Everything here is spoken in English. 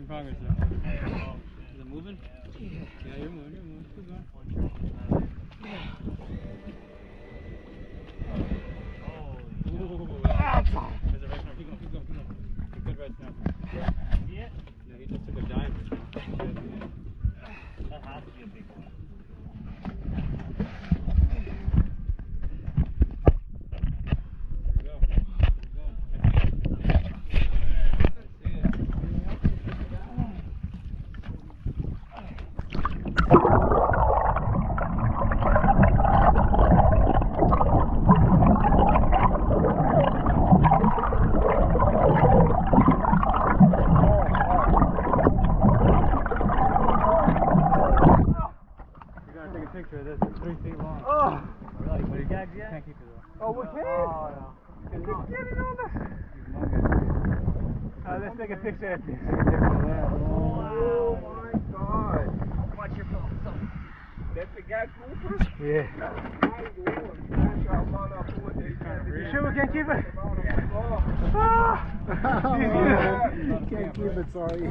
Making progress though. Is it moving? Yeah, you're moving. Keep going. There's a right now. Keep going. You're good right now. Yeah. No, he just took a dive. That has to be a big one. Picture of this. It's 3 feet long. Oh! Really? But you can't keep it though. Oh, we can? Oh, no. Get it on the... let's take a picture of this. Oh, my God. Watch your phone. That's the guy Cooper? Yeah. You sure we can't keep it? Can't keep it, sorry.